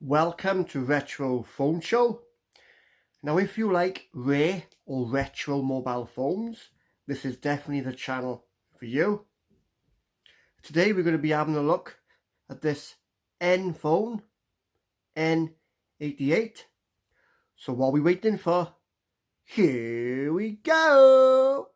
Welcome to Retro Phone Show. Now if you like rare or retro mobile phones, this is definitely the channel for you. Today we're going to be having a look at this Nphone N88. So what are we waiting for? Here we go!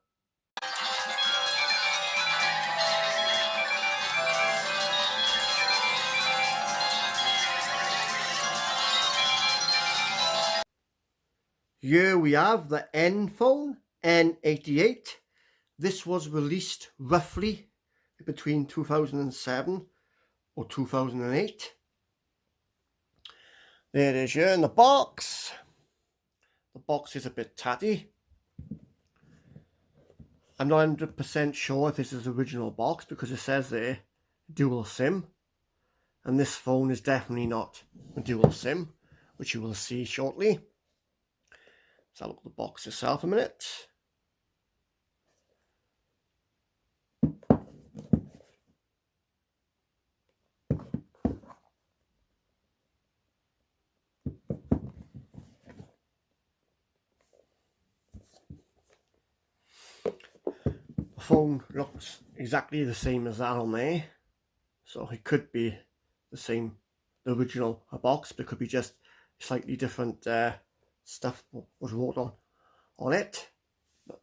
Here we have the Nphone N88. This was released roughly between 2007 or 2008. There it is here in the box. The box is a bit tatty. I'm not 100% sure if this is the original box because it says there dual SIM. And this phone is definitely not a dual SIM, which you will see shortly. Let's have a look at the box itself a minute. The phone looks exactly the same as that on there, so it could be the same, the original box, but it could be just slightly different stuff was wrote on it, but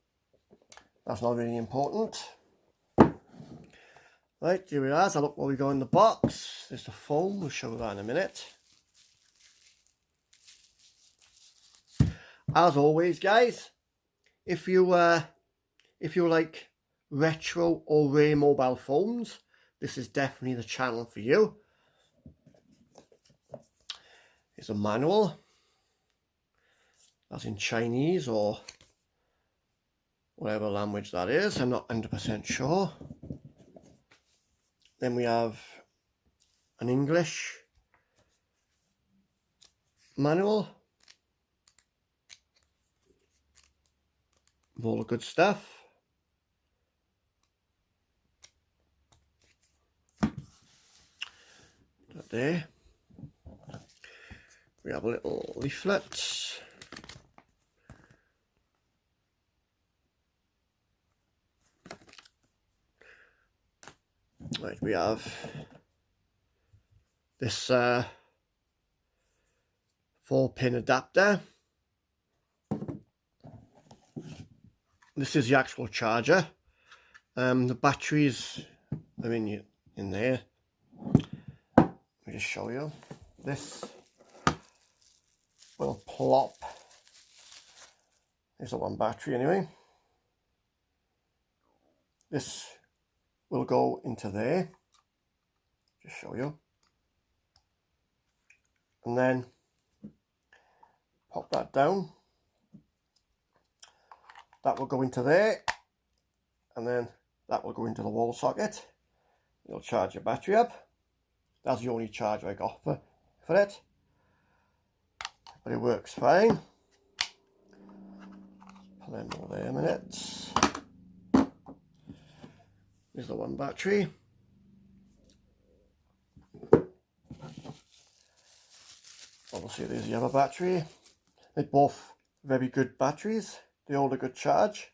that's not really important. Right, here we are. So look what we got in the box. There's the phone. We'll show that in a minute. As always, guys, if you like retro or rare mobile phones, this is definitely the channel for you. Here's a manual. That's in Chinese or whatever language that is. I'm not 100% sure. Then we have an English manual with all the good stuff. That there. We have a little leaflet. Right, we have this 4-pin adapter. This is the actual charger. The batteries are in there. Let me just show you. This will plop. There's the one battery anyway. This will go into there. Just show you. And then pop that down. That will go into there. And then that will go into the wall socket. It'll charge your battery up. That's the only charger I got for it. But it works fine. Pull them over there a minute. There's the one battery. Obviously there's the other battery. They're both very good batteries. They hold a good charge.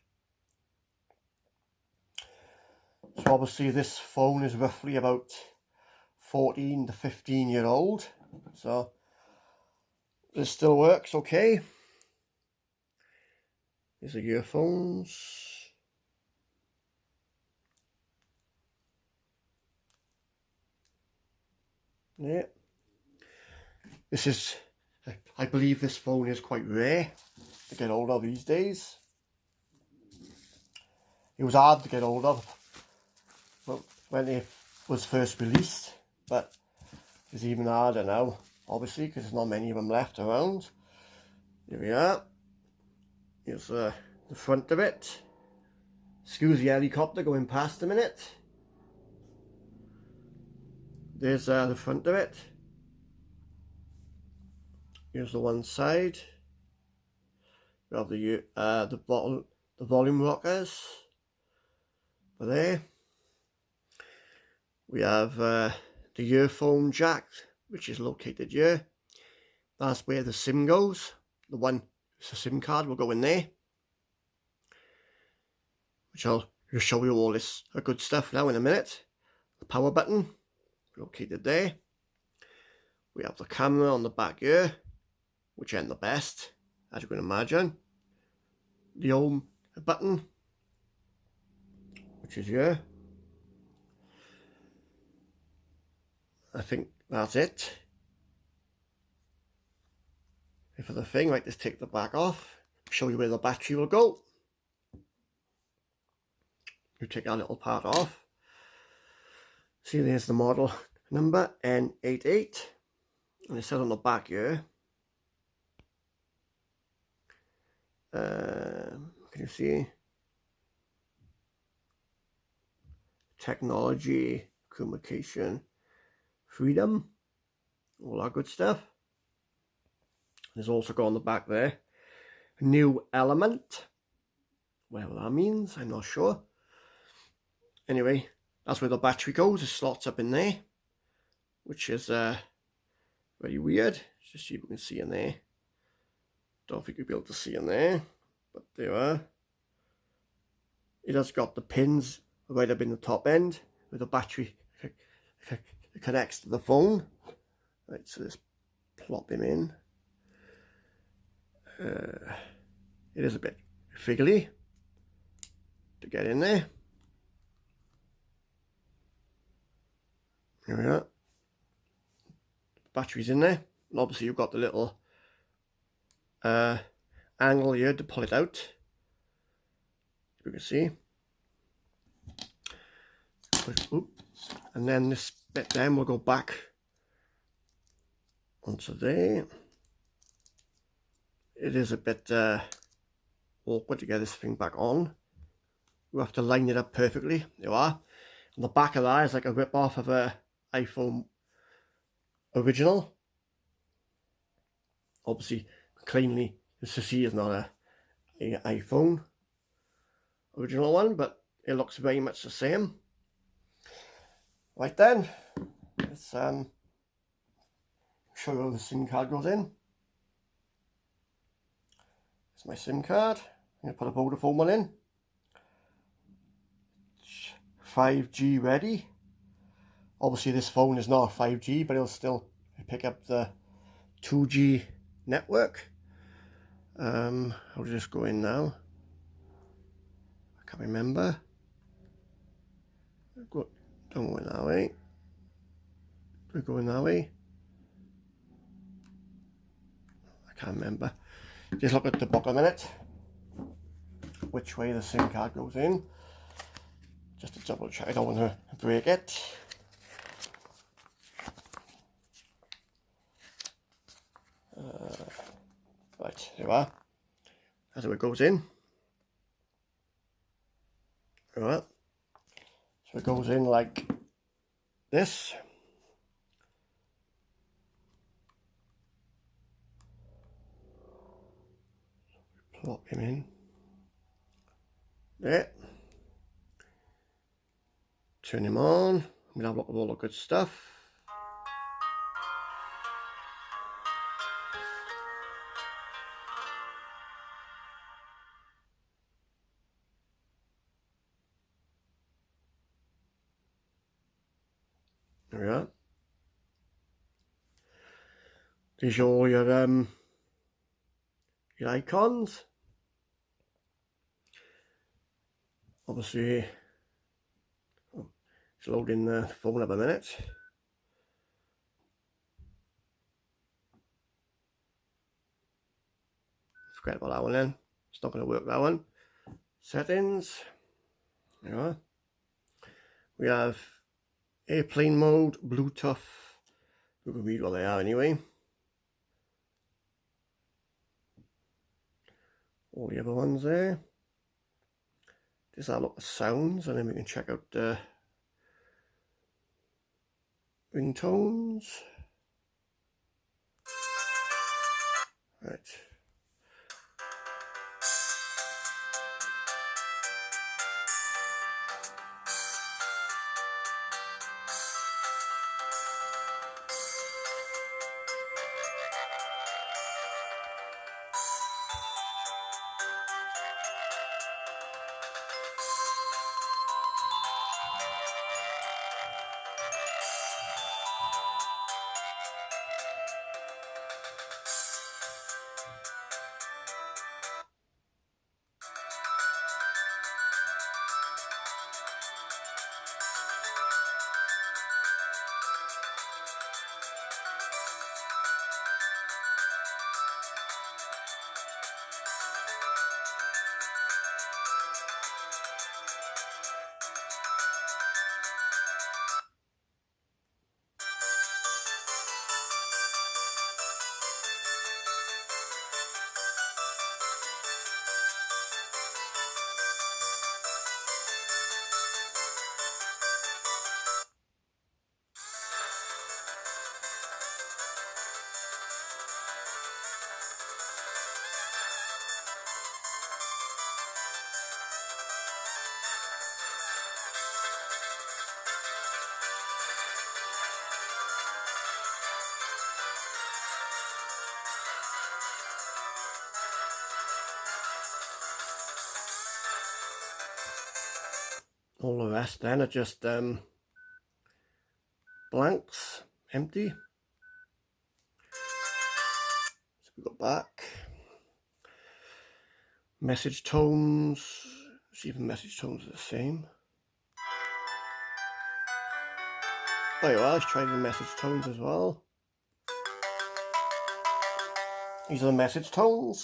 So obviously this phone is roughly about 14 to 15 year old. So this still works okay. These are earphones. Yeah, this is, I believe this phone is quite rare to get hold of these days. It was hard to get hold of when it was first released, but it's even harder now, obviously, because there's not many of them left around. Here we are. Here's the front of it. Excuse the helicopter going past a minute. There's the front of it. Here's the one side. We have the volume rockers for there. We have the earphone jack, which is located here. that's where the SIM goes. The one, it's a SIM card will go in there, which I'll show you all this good stuff now in a minute. The power button located there. We have the camera on the back here, which ain't the best, as you can imagine. The home button, which is here. I think that's it. For the thing, right, let's take the back off, show you where the battery will go. You take that little part off. See, there's the model number N88, and it says on the back here. Can you see? Technology, communication, freedom, all that good stuff. There's also got on the back there, new element. Whatever that means, I'm not sure. Anyway, that's where the battery goes. It slots up in there, which is very weird. Just see if we can see in there. Don't think you'll be able to see in there, but there are. It has got the pins right up in the top end where the battery connects to the phone. Right, so let's plop him in. It is a bit fiddly to get in there. Here we are. Battery's in there, and obviously you've got the little angle here to pull it out. You can see. And then this bit then will go back onto there. It is a bit awkward to get this thing back on. You have to line it up perfectly. There you are. And the back of that is like a rip off of a iPhone original. Obviously, cleanly, the see is not a iPhone original one, but it looks very much the same. Right then, let's show you how the SIM card goes in. It's my SIM card. I'm going to put a Vodafone one in. 5G ready. Obviously this phone is not 5G, but it'll still pick up the 2G network. How does this go in now? I can't remember. Don't go in that way. Do we go in that way? I can't remember. Just look at the book a minute. Which way the SIM card goes in. Just to double check. I don't want to break it. Right, here we are. That's how it goes in. Alright. So it goes in like this. Plop him in. There. Turn him on. I'm going to have a look at all the good stuff. There we are. These are all your icons. Obviously, it's loading the phone up a minute. Forget about that one then. It's not going to work, that one. Settings. There you are. We have airplane mode, Bluetooth. We can read what they are anyway. All the other ones there. Just have a look at sounds, and then we can check out the ringtones. Right. All the rest then are just blanks, empty. So we go back. Message tones. See if the message tones are the same. Oh yeah, let's try the message tones as well. These are the message tones.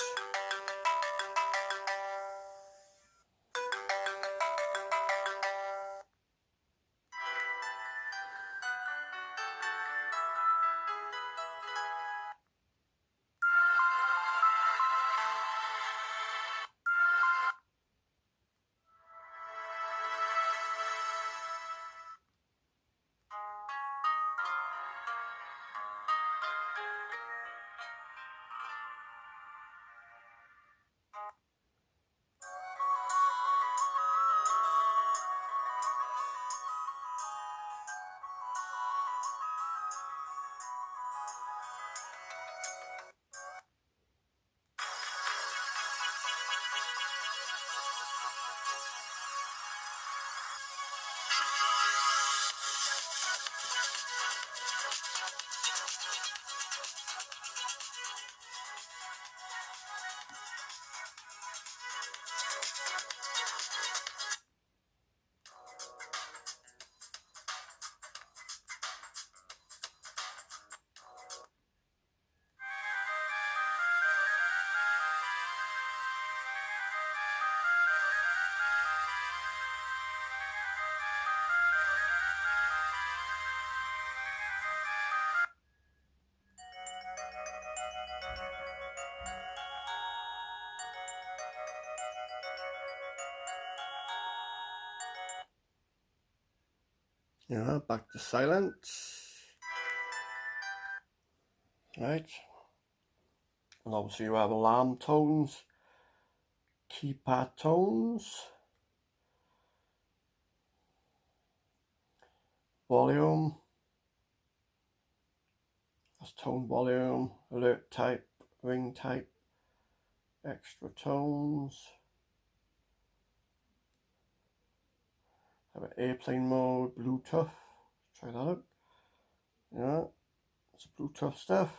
Yeah, back to silence. Right. And obviously you have alarm tones, keypad tones, volume, that's tone volume, alert type, ring type, extra tones. Have an airplane mode, Bluetooth. Try that out. Yeah, it's Bluetooth stuff.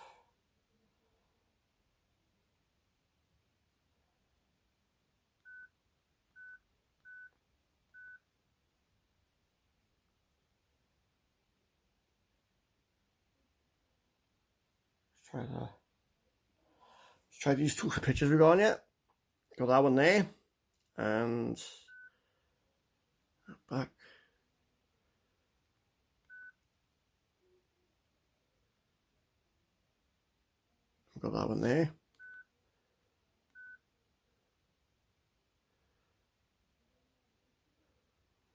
Let's try these two pictures we got on yet. Got that one there, and back. Got that one there.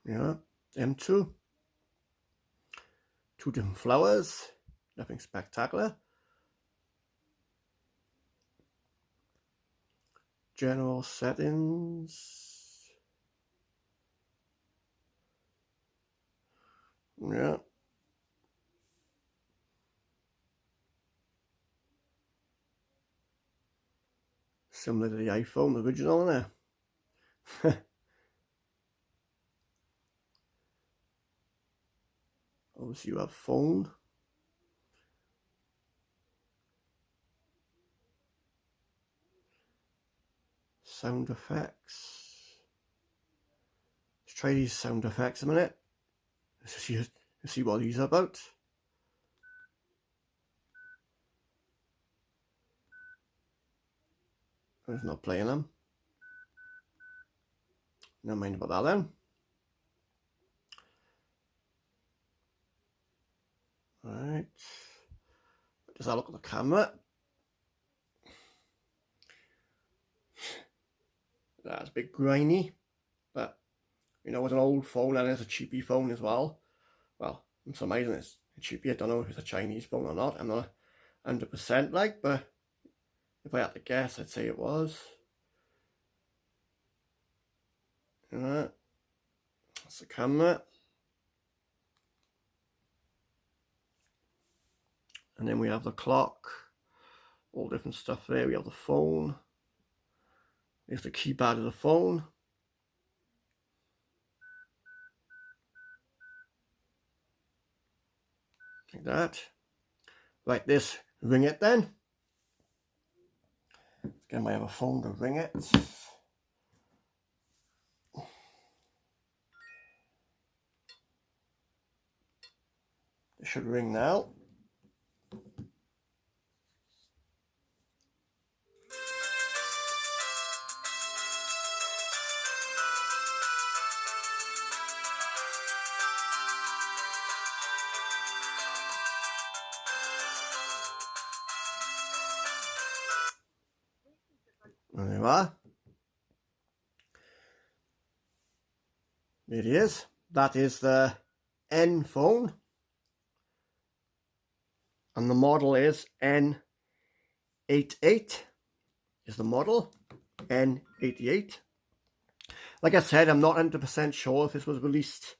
Yeah, M2. Two different flowers, nothing spectacular. General settings. Yeah. Similar to the iPhone original, isn't it? Obviously you have phone. Sound effects. Let's try these sound effects a minute. Let's see what these are about. I was not playing them. Never mind about that then. Right. Just have a look at the camera. That's a bit grainy, but you know, with an old phone and it's a cheapy phone as well. Well, I'm surmising it's cheapy. I don't know if it's a Chinese phone or not. I'm not 100% like, but if I had to guess, I'd say it was. That's the camera. And then we have the clock. All different stuff there. We have the phone. There's the keypad of the phone. like that. Right, this ring it then. Let's get my other phone to ring it. It should ring now. There you are. It is. That is the Nphone. And the model is N88 is the model. N88. Like I said, I'm not 100% sure if this was released.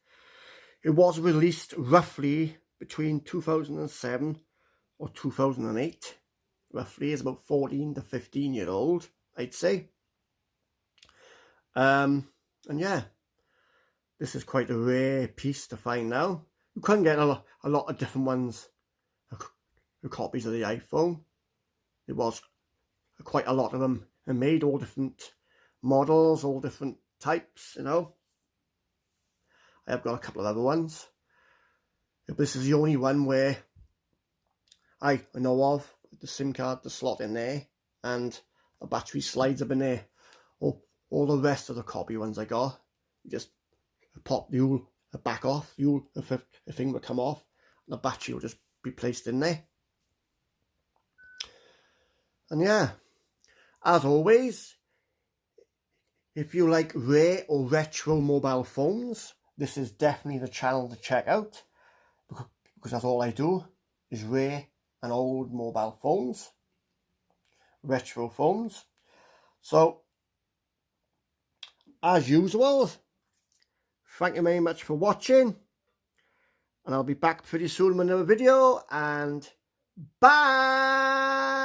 It was released roughly between 2007 or 2008. Roughly, it's about 14 to 15 year old, I'd say. And yeah, this is quite a rare piece to find now. You can get a lot of different ones, copies of the iPhone. It was quite a lot of them and made, all different models, all different types, you know. I have got a couple of other ones. This is the only one where I know of, the SIM card, the slot in there, and the battery slides up in there. All the rest of the copy ones I got, you just pop the back off, the thing will come off, and the battery will just be placed in there. And yeah, as always, if you like rare or retro mobile phones, this is definitely the channel to check out, because that's all I do, is rare and old mobile phones, retro phones. So, as usual, thank you very much for watching, and I'll be back pretty soon with another video, and bye!